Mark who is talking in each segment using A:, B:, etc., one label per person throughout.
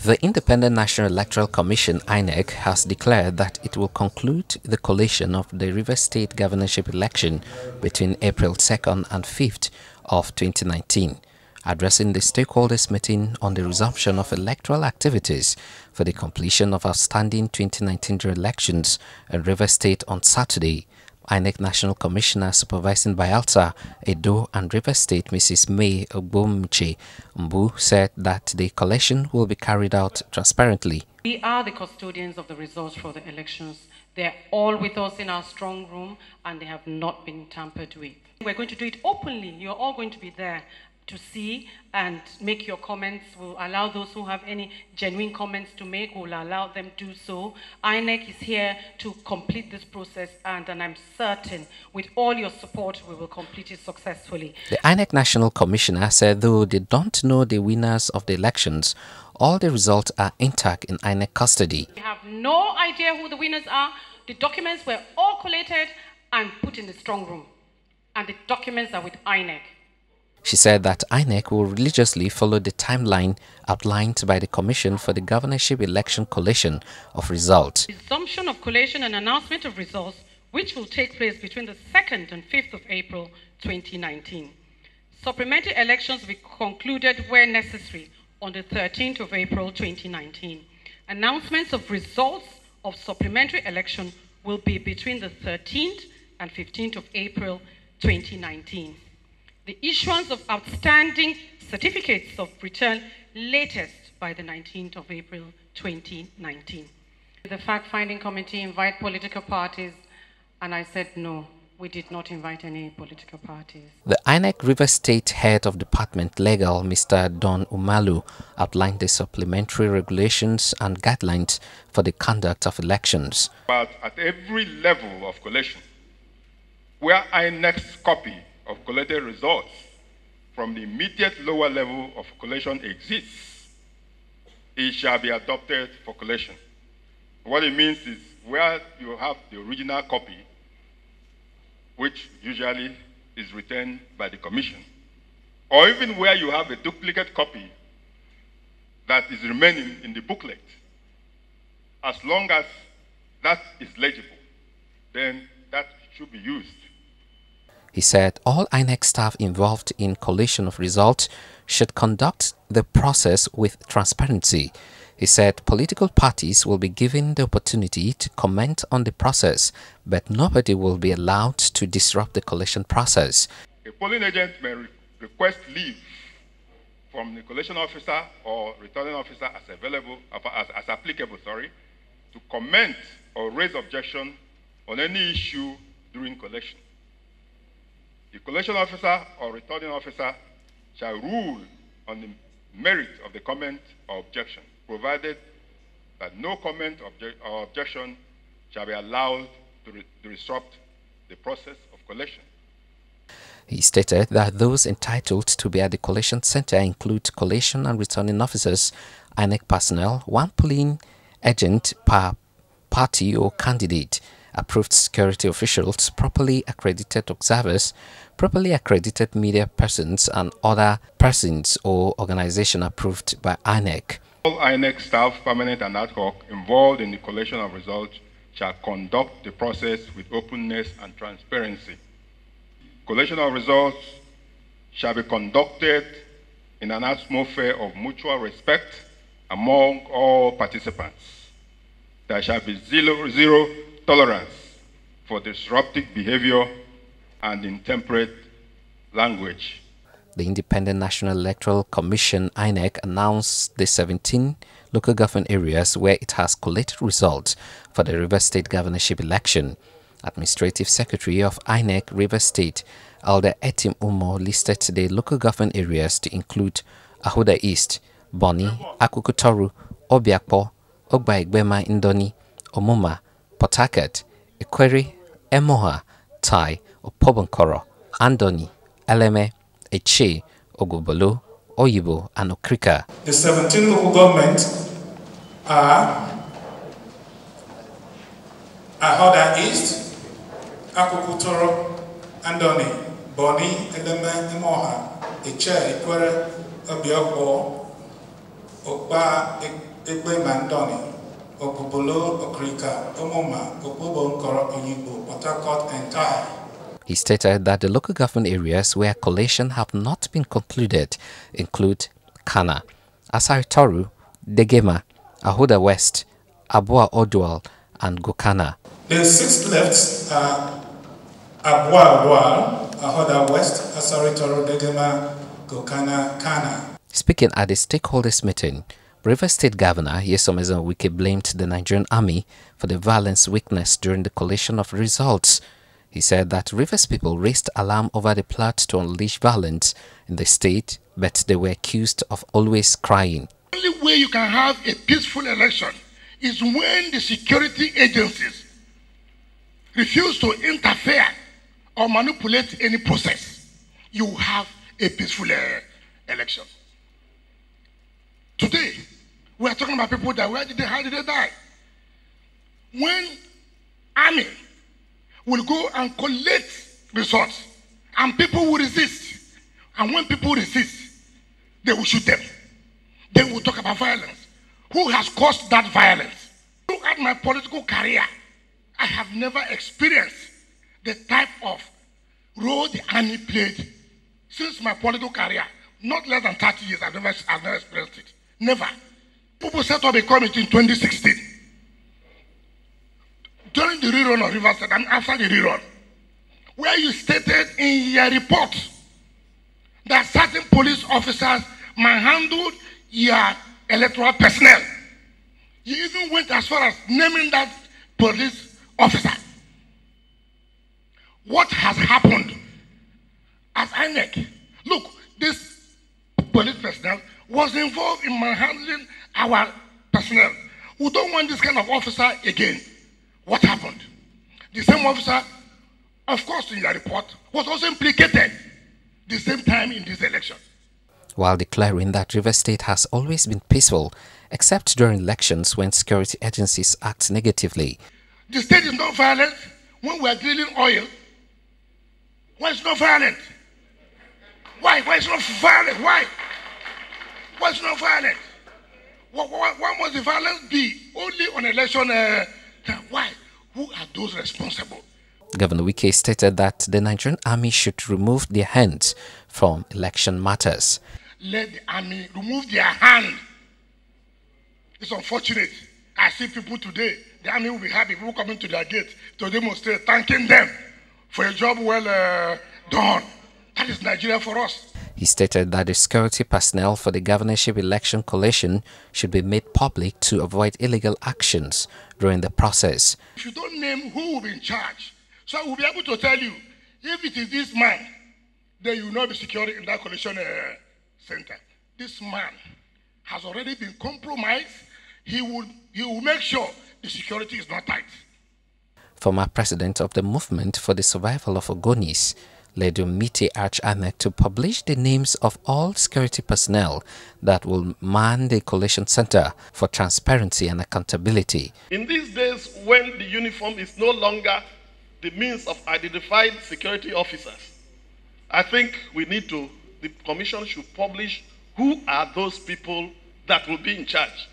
A: The Independent National Electoral Commission (INEC) has declared that it will conclude the collation of the Rivers State governorship election between April 2nd and 5th of 2019. Addressing the stakeholders meeting on the resumption of electoral activities for the completion of outstanding 2019 general elections in Rivers State on Saturday, INEC National Commissioner supervising Bayelsa, Edo and Rivers State, Mrs. May Ogbomche Mbu, said that the collation will be carried out transparently.
B: We are the custodians of the results for the elections. They're all with us in our strong room and they have not been tampered with. We're going to do it openly. You're all going to be there to see and make your comments. We'll allow those who have any genuine comments to make, we'll allow them to do so. INEC is here to complete this process and I'm certain with all your support we will complete it successfully.
A: The INEC National Commissioner said though they don't know the winners of the elections, all the results are intact in INEC custody.
B: We have no idea who the winners are. The documents were all collated and put in the strong room and the documents are with INEC.
A: She said that INEC will religiously follow the timeline outlined by the Commission for the Governorship Election Collation of Results.
B: Resumption of collation and announcement of results, which will take place between the 2nd and 5th of April 2019. Supplementary elections will be concluded where necessary on the 13th of April 2019. Announcements of results of supplementary election will be between the 13th and 15th of April 2019. The issuance of outstanding certificates of return latest by the 19th of April 2019. The fact-finding committee invite political parties, and I said no, we did not invite any political parties.
A: The INEC Rivers State Head of Department Legal, Mr. Don Umalu, outlined the supplementary regulations and guidelines for the conduct of elections.
C: But at every level of collation, where INEC's copy of collated results from the immediate lower level of collation exists, it shall be adopted for collation. What it means is where you have the original copy, which usually is returned by the Commission, or even where you have a duplicate copy that is remaining in the booklet, as long as that is legible, then that should be used.
A: He said all INEC staff involved in collation of results should conduct the process with transparency. He said political parties will be given the opportunity to comment on the process, but nobody will be allowed to disrupt the collation process.
C: A polling agent may request leave from the collation officer or returning officer as applicable, to comment or raise objection on any issue during collation. The collation officer or returning officer shall rule on the merit of the comment or objection, provided that no comment or objection shall be allowed to disrupt the process of collation.
A: He stated that those entitled to be at the collation center include collation and returning officers, INEC personnel, one polling agent per party or candidate, approved security officials, properly accredited observers, properly accredited media persons, and other persons or organizations approved by INEC.
C: All INEC staff, permanent and ad hoc, involved in the collation of results shall conduct the process with openness and transparency. Collation of results shall be conducted in an atmosphere of mutual respect among all participants. There shall be zero tolerance for disruptive behavior and intemperate language.
A: The Independent National Electoral Commission (INEC) announced the 17 local government areas where it has collated results for the Rivers State governorship election. Administrative Secretary of INEC Rivers State, Elder Etim Umo, listed the local government areas to include Ahoda East, Boni, Akukutoru, Obiakpo, Ogba-Igbema Indoni, Omuma, Port Harcourt, Ikwere, Emoha, Tai, Opobonkoro, Andoni, Eleme, Eche, Ogobolo, Oyibo, and Okrika.
D: The 17 local governments are Ahoda East, Akukutoro, Andoni, Boni, Eleme, Emoha, Eche, Ikwere, Obiakpo, Igbe Mandoni, Okubolo, Okrika, Omoma, Okubo Nkoro, Onyibo, Port Harcourt, and Tai.
A: He stated that the local government areas where collation have not been concluded include Kana, Asari Toru, Degema, Ahoda West, Abua Odual, and Gokana.
D: The 6 left are Abua Odual, Ahoda West, Asari Toru, Degema, Gokana, Kana.
A: Speaking at the stakeholders meeting, Rivers State Governor Nyesom Wike blamed the Nigerian Army for the violence witnessed during the collation of results. He said that Rivers people raised alarm over the plot to unleash violence in the state, but they were accused of always crying.
E: The only way you can have a peaceful election is when the security agencies refuse to interfere or manipulate any process. You have a peaceful election. Today, we are talking about people that how did they die? When army will go and collect results, and people will resist. And when people resist, they will shoot them. Then we'll talk about violence. Who has caused that violence? Look at my political career. I have never experienced the type of role the army played since my political career. Not less than 30 years, I've never experienced it. Never. People set up a committee in 2016. During the rerun of Rivers State and after the rerun, where you stated in your report that certain police officers manhandled your electoral personnel. You even went as far as naming that police officer. What has happened as INEC? Look, this police personnel was involved in manhandling our personnel. We don't want this kind of officer again. What happened? The same officer, of course, in your report, was also implicated the same time in this election.
A: While declaring that Rivers State has always been peaceful, except during elections when security agencies act negatively.
E: The state is not violent when we are drilling oil. Why is it not violent? Why? Why is it not violent? Why? Why is it not violent? Why must the violence be only on election? Why? Who are those responsible?
A: Governor Wike stated that the Nigerian Army should remove their hands from election matters.
E: Let the army remove their hand. It's unfortunate. I see people today, the army will be happy, people coming to their gate to demonstrate, thanking them for a job well done. That is Nigeria for us.
A: He stated that the security personnel for the governorship election collation should be made public to avoid illegal actions during the process.
E: If you don't name who will be in charge, so I will be able to tell you, if it is this man, then you will not be security in that collation center. This man has already been compromised. He will make sure the security is not tight.
A: Former president of the Movement for the Survival of Ogonis, Ledumite INEC, to publish the names of all security personnel that will man the collation center for transparency and accountability.
F: In these days, when the uniform is no longer the means of identifying security officers, I think the commission should publish who are those people that will be in charge.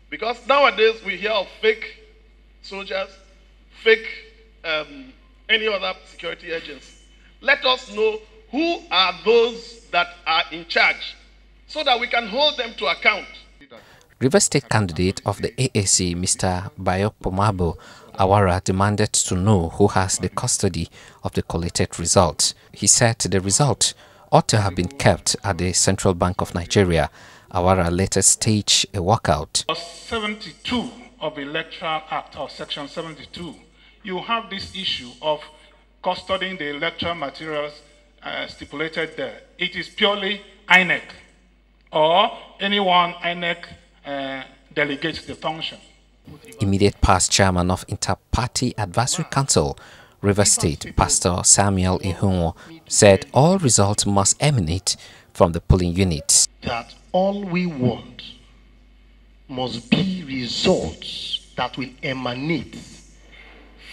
F: Because nowadays we hear of fake soldiers, fake any other security agency. Let us know who are those that are in charge so that we can hold them to account.
A: Rivers State candidate of the AAC, Mr. Bayok Pomabo Awara, demanded to know who has the custody of the collated results. He said the result ought to have been kept at the Central Bank of Nigeria. Awara later staged a walkout.
D: 72 of the Electoral Act, or Section 72, you have this issue of custodying the electoral materials stipulated there. It is purely INEC, or anyone INEC delegates the function.
A: Immediate past chairman of Inter-Party Advisory Council, Rivers State, Pastor Samuel Ihunwo, said all results must emanate from the polling units.
E: That all we want must be results that will emanate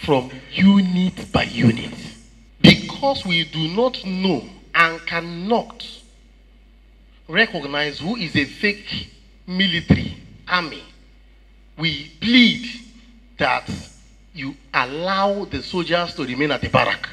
E: from unit by unit. Because we do not know and cannot recognize who is a fake military, army,
G: we plead that you allow the soldiers to remain at the barrack.